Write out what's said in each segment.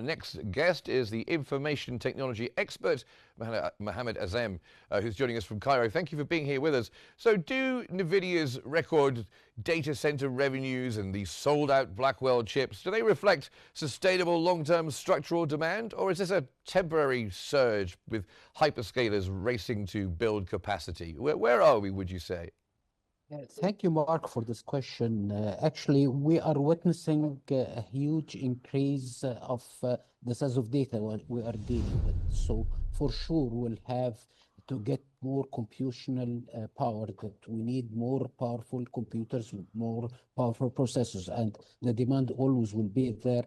next guest is the information technology expert, Mohammed Azem, who's joining us from Cairo. Thank you for being here with us. So do NVIDIA's record data center revenues and these sold-out Blackwell chips, do they reflect sustainable long-term structural demand, or is this a temporary surge with hyperscalers racing to build capacity? Where are we, would you say? Thank you, Mark, for this question. Actually, we are witnessing a huge increase of the size of data what we are dealing with. So, for sure, we'll have to get more computational power, that we need more powerful computers with more powerful processors, and the demand always will be there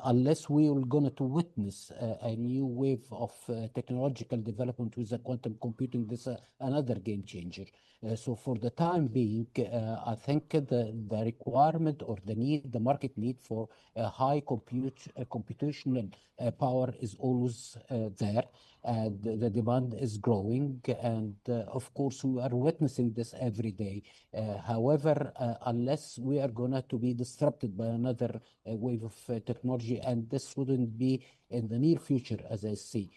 unless we are going to witness a new wave of technological development with the quantum computing. This is another game changer. So for the time being, I think the requirement or the need, the market need for high computational power is always there. And the demand is growing, and of course we are witnessing this every day. However, unless we are going to be disrupted by another wave of technology, and this wouldn't be in the near future, as I see.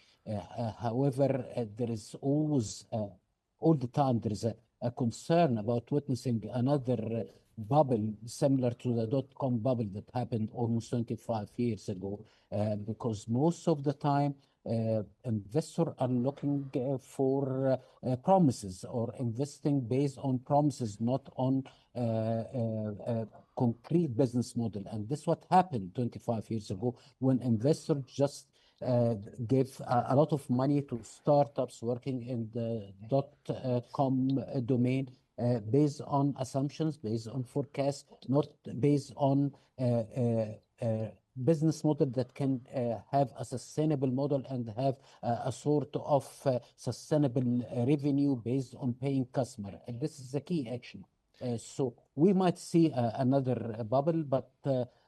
However, there is always, all the time, there is a concern about witnessing another bubble similar to the dot-com bubble that happened almost 25 years ago, because most of the time investors are looking for promises, or investing based on promises, not on concrete business model. And this is what happened 25 years ago, when investors just gave a lot of money to startups working in the dot-com domain, based on assumptions, based on forecasts, not based on business model that can have a sustainable model and have a sort of sustainable revenue based on paying customer. And this is the key action. So we might see another bubble, but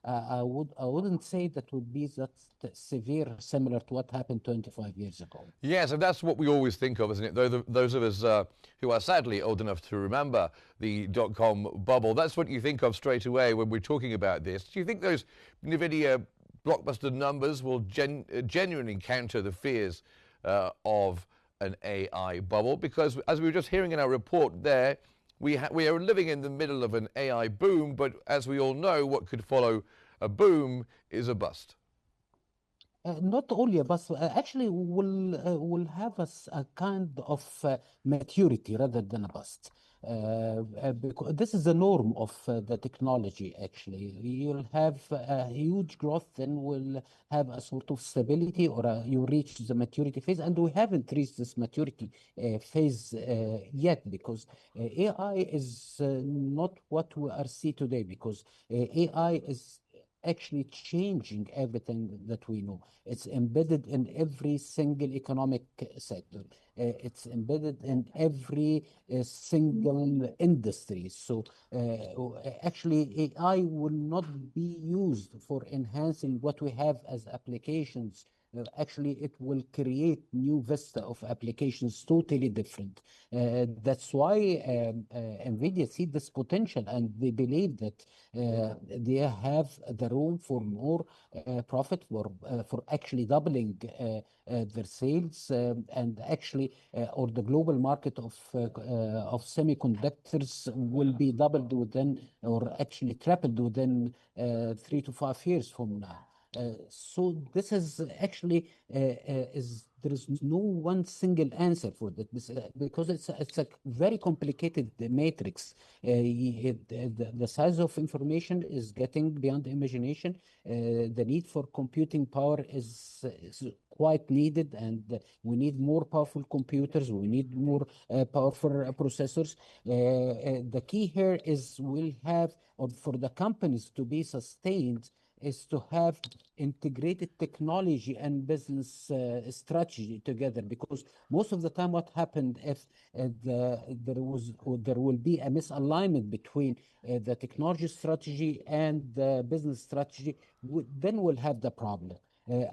I wouldn't say that would be that severe, similar to what happened 25 years ago. Yes, and that's what we always think of, isn't it? Those of us who are sadly old enough to remember the dot-com bubble, that's what you think of straight away when we're talking about this. Do you think those NVIDIA blockbuster numbers will genuinely counter the fears of an AI bubble? Because as we were just hearing in our report there, we are living in the middle of an AI boom, but as we all know, what could follow a boom is a bust. Not only a bust, actually will have a kind of maturity rather than a bust. Because this is the norm of the technology, actually. You'll have a huge growth, then will have a sort of stability, or you reach the maturity phase. And we haven't reached this maturity phase yet, because AI is not what we are seeing today, because AI is actually changing everything that we know. It's embedded in every single economic sector. It's embedded in every single industry. So actually, AI will not be used for enhancing what we have as applications. Actually, it will create new vista of applications totally different. That's why NVIDIA see this potential, and they believe that they have the room for more profit, for actually doubling their sales, and actually, or the global market of semiconductors will be doubled within, or actually tripled within 3 to 5 years from now. So this is actually there is no one single answer for that, because it's a very complicated matrix. The size of information is getting beyond imagination. The need for computing power is quite needed, and we need more powerful computers. We need more powerful processors. The key here is we'll have, or for the companies to be sustained, is to have integrated technology and business strategy together. Because most of the time, what happened, if there will be a misalignment between the technology strategy and the business strategy, then we'll have the problem.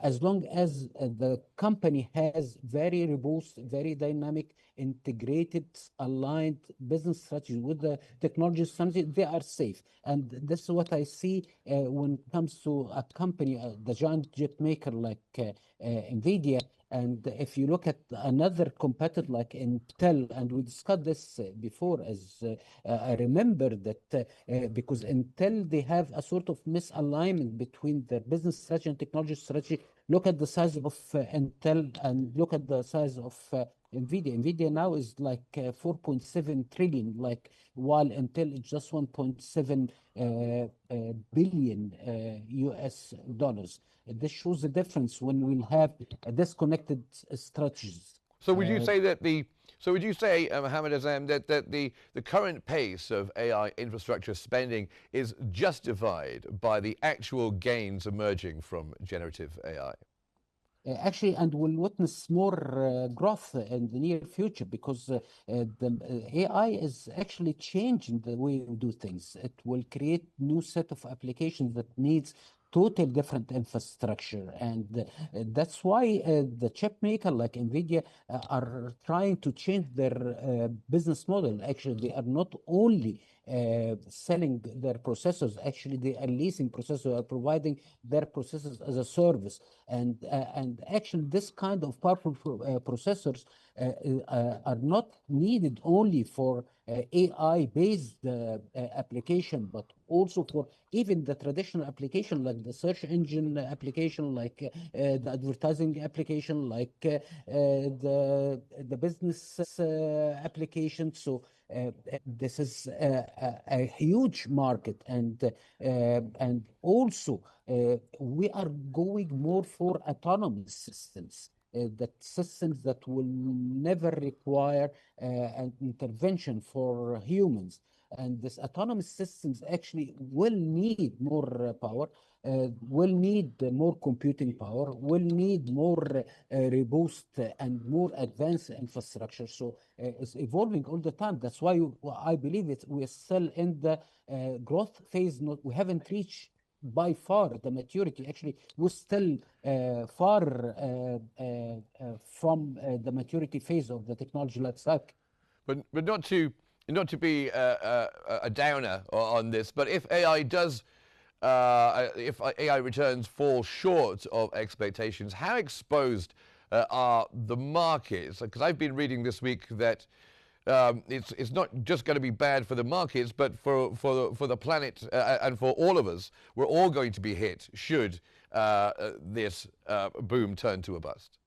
as long as the company has very robust, very dynamic, integrated, aligned business strategy with the technology strategy, they are safe. And this is what I see when it comes to a company, the giant chip maker like NVIDIA. And if you look at another competitor like Intel, and we discussed this before, as I remember that because Intel, they have a sort of misalignment between their business strategy and technology strategy. Look at the size of Intel and look at the size of NVIDIA. NVIDIA now is like 4.7 trillion, like while Intel is just 1.7 billion US dollars. This shows the difference when we'll have disconnected strategies. So would you say that would you say, Mohammed Azam, that the current pace of AI infrastructure spending is justified by the actual gains emerging from generative AI? Actually, and we'll witness more growth in the near future because the AI is actually changing the way we do things. It will create new set of applications that needs total different infrastructure, and that's why the chip maker like NVIDIA are trying to change their business model. Actually, they are not only selling their processors. Actually, they are leasing processors, are providing their processors as a service. And actually, this kind of powerful processors are not needed only for AI-based application, but also for even the traditional application, like the search engine application, like the advertising application, like the business application. So this is a huge market, and also we are going more for autonomous systems. That systems that will never require an intervention for humans. And this autonomous systems actually will need more power, will need more computing power, will need more robust and more advanced infrastructure. So it's evolving all the time. That's why I believe we're still in the growth phase. We haven't reached by far the maturity. Actually, we're still far from the maturity phase of the technology life cycle. But not to be a downer on this, but if AI does, if AI returns fall short of expectations, how exposed are the markets? Because I've been reading this week that it's not just going to be bad for the markets, but for the planet and for all of us. We're all going to be hit should this boom turn to a bust.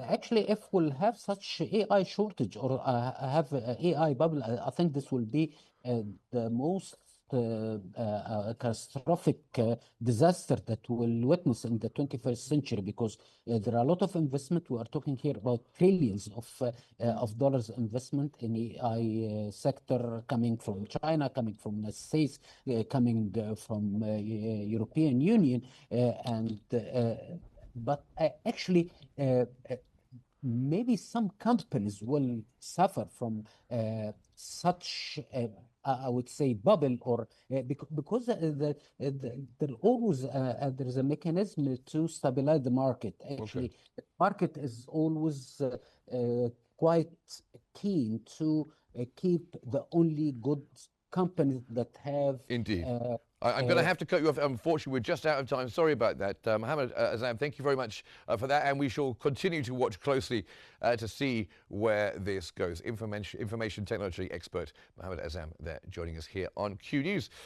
Actually, if we'll have such AI shortage or have a AI bubble, I think this will be the most catastrophic disaster that we'll witness in the 21st century, because there are a lot of investment. We are talking here about trillions of dollars investment in AI sector, coming from China, coming from the United States, coming from European Union, but actually, maybe some companies will suffer from such, I would say, bubble, or because there always there's a mechanism to stabilize the market. Actually, Okay. the market is always quite keen to keep the only good companies that have. Indeed. I'm going to have to cut you off. Unfortunately, we're just out of time. Sorry about that. Mohammed Azam, thank you very much for that. And we shall continue to watch closely to see where this goes. Information technology expert Mohammed Azam there joining us here on Q News.